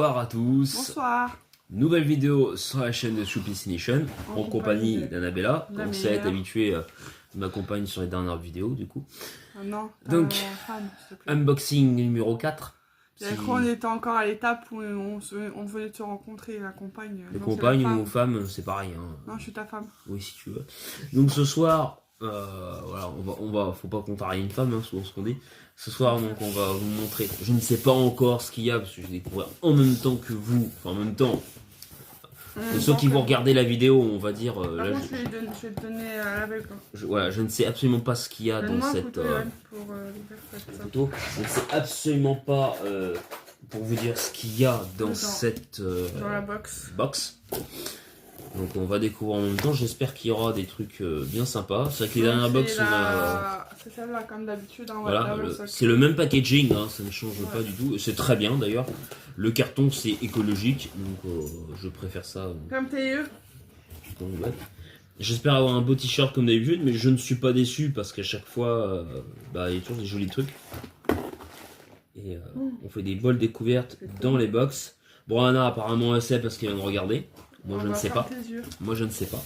Bonsoir à tous. Bonsoir. Nouvelle vidéo sur la chaîne de Choupis Nation en compagnie d'Annabella. Comme ça est habitué, m'accompagne sur les dernières vidéos du coup. Non, donc, femme, unboxing numéro 4. On était encore à l'étape où on venait de se rencontrer, la compagne. Les compagnes ou femmes, c'est pareil. Hein. Non, je suis ta femme. Oui, si tu veux. Donc ce soir, voilà, faut pas comparer une femme, hein, souvent ce qu'on dit. Ce soir, donc, on va vous montrer. Je ne sais pas encore ce qu'il y a parce que je découvre en même temps que vous, enfin en même temps. Ceux qui vont regarder la vidéo, on va dire. Par contre, je vais te donner à l'aveugle. Voilà, je ne sais absolument pas ce qu'il y a dans cette photo. Je ne sais absolument pas pour vous dire ce qu'il y a dans cette dans la box. Donc on va découvrir en même temps. J'espère qu'il y aura des trucs bien sympas. C'est vrai que les dernières box, c'est celle-là comme d'habitude. Hein, voilà, c'est le même packaging, hein, ça ne change pas du tout. C'est très bien d'ailleurs. Le carton c'est écologique, donc je préfère ça. Comme tes yeux. Ouais. J'espère avoir un beau t-shirt comme d'habitude, mais je ne suis pas déçu parce qu'à chaque fois, il y a toujours des jolis trucs. Et on fait des bols découvertes dans les box. Bon, Anna apparemment elle sait parce qu'elle vient de regarder. Moi je ne sais pas. Moi je ne sais pas.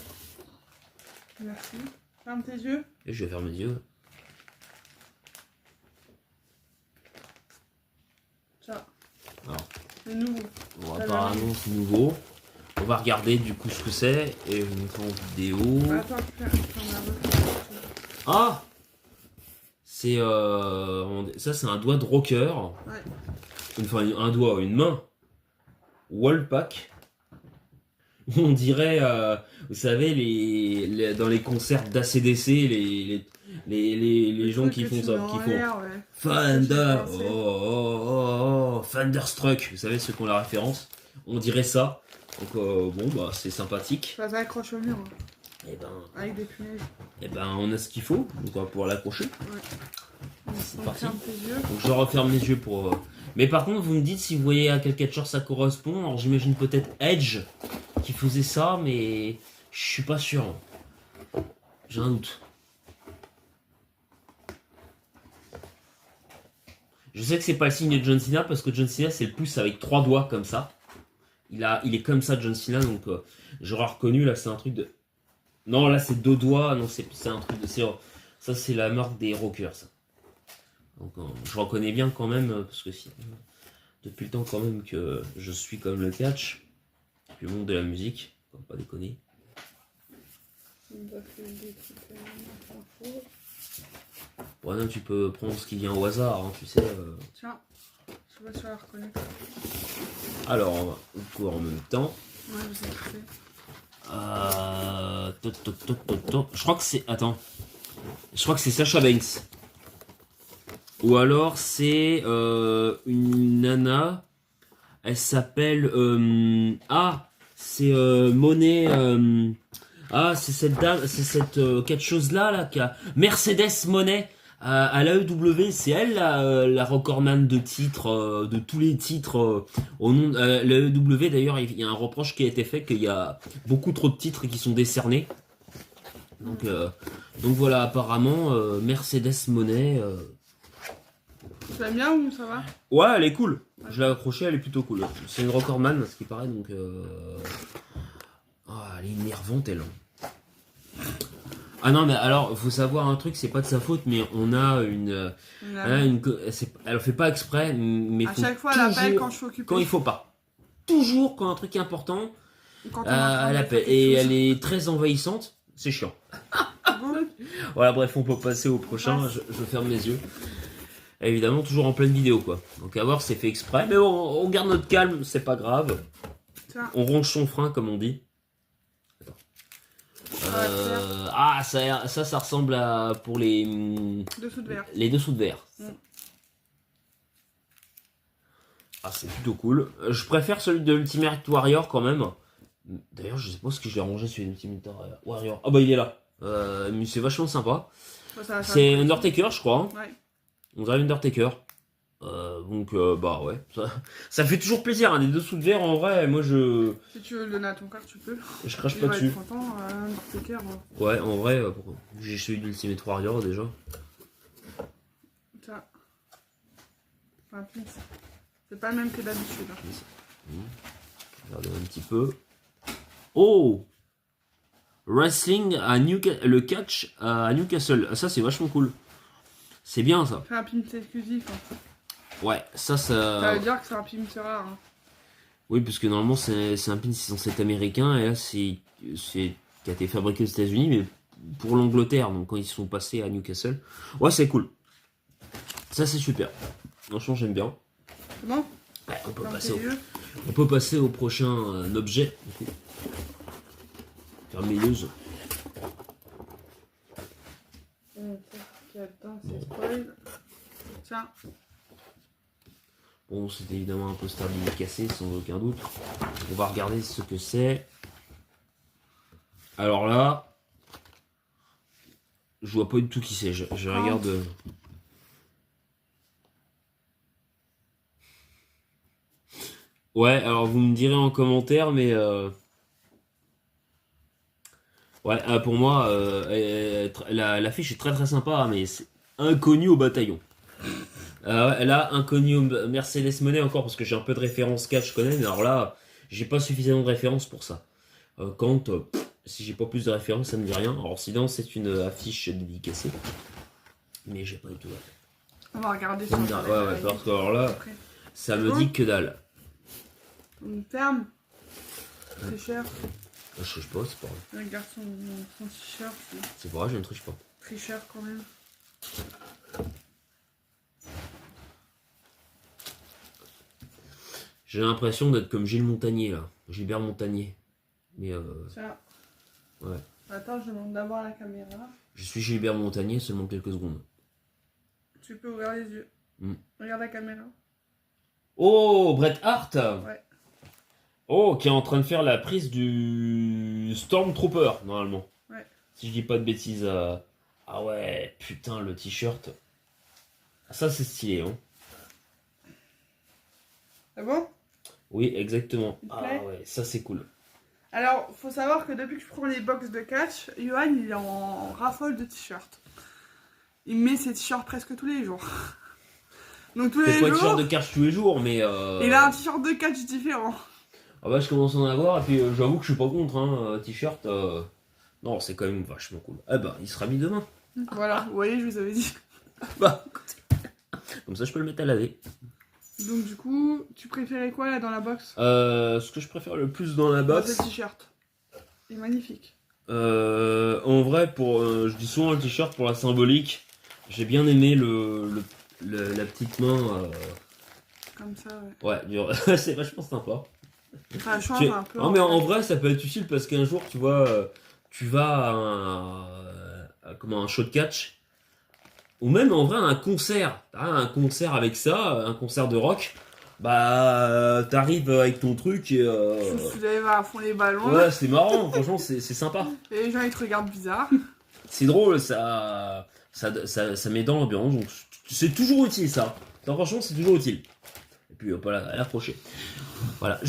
Merci. Ferme tes yeux. Et je vais fermer mes yeux. Ça. Alors. C'est nouveau. Bon, apparemment c'est nouveau. On va regarder du coup ce que c'est et vous montrer en vidéo. Attends, ah, c'est ça c'est un doigt de rocker. Ouais. Enfin un doigt, une main. Wallpack. On dirait, vous savez, dans les concerts d'ACDC, les gens qui font ça, qui font Thunder, Thunderstruck, vous savez ceux qui ont la référence. On dirait ça. Donc bon bah c'est sympathique. Ça accroche au mur. Et ben, avec des punaises. Et ben on a ce qu'il faut, donc on va pouvoir l'accrocher. Ouais. C'est parti. Ferme tes yeux. Donc je referme mes yeux pour. Mais par contre vous me dites si vous voyez à quel catcheur ça correspond. Alors j'imagine peut-être Edge qui faisait ça, mais je suis pas sûr. J'ai un doute. Je sais que c'est pas le signe de John Cena parce que John Cena c'est le pouce avec 3 doigts comme ça. Il est comme ça John Cena, donc j'aurais reconnu. Là c'est un truc de. Non là c'est 2 doigts. Non c'est un truc de. Ça c'est la marque des rockers. Ça. Donc je reconnais bien quand même parce que depuis le temps quand même que je suis comme le catch, puis le monde de la musique, faut pas déconner. Bon non, tu peux prendre ce qui vient au hasard, hein, tu sais. Tiens, je sais pas si on la reconnaît. Alors on va tout en même temps. Ouais, vous êtes fait. Je crois que c'est. Attends. Je crois que c'est Sasha Banks. Ou alors c'est une nana. Elle s'appelle. C'est Monet. C'est cette dame. C'est cette quelque chose là qui a. Mercedes Monet. À l'AEW, c'est elle la recordman de titres, de tous les titres au nom de l'AEW. D'ailleurs, il y a un reproche qui a été fait qu'il y a beaucoup trop de titres qui sont décernés. Donc voilà, apparemment, Mercedes Monet. Tu l'aimes bien ou ça va? Ouais, elle est cool. Je l'ai accrochée, elle est plutôt cool. C'est une recordman, ce qui paraît, donc. Elle est énervante, elle. Ah non mais alors faut savoir un truc, c'est pas de sa faute mais on a elle fait pas exprès mais à chaque fois elle appelle quand je suis occupée. Quand il faut pas. Toujours quand un truc est important, elle appelle et elle est très envahissante, c'est chiant. Voilà bref on peut passer au prochain, je ferme mes yeux. Évidemment toujours en pleine vidéo quoi. Donc à voir c'est fait exprès mais on garde notre calme, c'est pas grave. On ronge son frein comme on dit. Ça ressemble à pour les dessous de verre. Les dessous de verre. Ah c'est plutôt cool. Je préfère celui de Ultimate Warrior quand même. D'ailleurs je sais pas ce que je l'ai rangé celui de Ultimate Warrior. Ah bah il est là. Mais c'est vachement sympa. C'est Undertaker je crois. Ouais. On dirait Undertaker. Donc bah ouais, ça fait toujours plaisir hein, des dessous de verre en vrai, moi je... Si tu veux le donner à ton cœur tu peux. Je crache pas dessus. Ouais en vrai, j'ai celui d'Ultimate Warrior déjà. Ça. C'est pas le même que d'habitude. Hein. Regardez un petit peu. Oh, wrestling à Newcastle, le catch à Newcastle. Ah, ça c'est vachement cool. C'est bien ça. C'est un pin exclusif. Hein. Ouais, ça. Ça veut dire que c'est un pin rare. Hein. Oui, parce que normalement c'est un pin censé être américain et là c'est qui a été fabriqué aux États-Unis, mais pour l'Angleterre. Donc quand ils sont passés à Newcastle, ouais c'est cool. Ça c'est super. Franchement j'aime bien. C'est bon. Ouais, on peut Dans passer tes yeux. On peut passer au prochain objet. Du coup. Fermeilleuse. Qu'est-ce qu'il y a dedans, c'est spoil. Tiens. Bon, c'est évidemment un poster cassé, sans aucun doute. On va regarder ce que c'est. Alors là, je vois pas du tout qui c'est. Je regarde. Ouais, alors vous me direz en commentaire, mais ouais, pour moi, l'affiche est très très sympa, mais c'est inconnu au bataillon. Là, inconnu au Mercedes Moné encore, parce que j'ai un peu de références catch, je connais, mais alors là, j'ai pas suffisamment de références pour ça. Si j'ai pas plus de références, ça me dit rien. Alors sinon, c'est une affiche dédicacée, mais j'ai pas du tout. On va regarder Ça me dit, ouais, parce que alors là, après. ça me dit que dalle. Une ferme. C'est cher. Je sais pas, c'est pas vrai. Regarde son t-shirt. C'est pas vrai, je ne triche pas. Très cher quand même. J'ai l'impression d'être comme Gilles Montagnier là, Gilbert Montagnier. Mais Ça. ouais. Attends, je monte d'abord la caméra. Je suis Gilbert Montagnier seulement quelques secondes. Tu peux ouvrir les yeux. Regarde la caméra. Oh, Bret Hart. Ouais. Oh, qui est en train de faire la prise du Stormtrooper normalement. Ouais. Si je dis pas de bêtises. Ah ouais, putain le t-shirt. Ça c'est stylé hein. C'est bon? Oui, exactement. Il te Ah plaît ouais, ça c'est cool. Alors, faut savoir que depuis que je prends les box de catch, Johan il est en raffole de t-shirts. Il met ses t-shirts presque tous les jours. Donc tous les C'est pas un jours, t-shirt de catch tous les jours, mais il a un t-shirt de catch différent. Ah bah je commence à en avoir et puis j'avoue que je suis pas contre hein, t-shirt. Non, c'est quand même vachement cool. Ah bah il sera mis demain. Voilà, vous voyez, je vous avais dit. Bah écoutez. Comme ça je peux le mettre à laver. Donc du coup, tu préférais quoi là dans la box? Ce que je préfère le plus dans la box. C'est le t-shirt. Il est magnifique. En vrai, je dis souvent le t-shirt pour la symbolique. J'ai bien aimé la petite main. Comme ça, ouais. Ouais, c'est vachement sympa. Ça change un peu. Non mais en vrai, ça peut être utile parce qu'un jour, tu vois, tu vas à un show de catch. Ou même en vrai un concert, un concert avec ça, un concert de rock, bah t'arrives avec ton truc et Tu soulèves à fond les ballons. ouais c'est marrant, franchement c'est sympa. Et les gens ils te regardent bizarre. C'est drôle, ça met dans l'ambiance, donc c'est toujours utile ça. Non, franchement c'est toujours utile. Et puis hop là, à la prochaine. Voilà,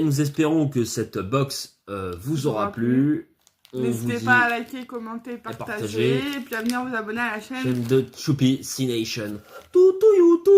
nous espérons que cette box vous aura plu. N'hésitez pas à liker, commenter, partager, et puis à venir vous abonner à la chaîne de Choupi C Nation. Tout, tout, you, tout.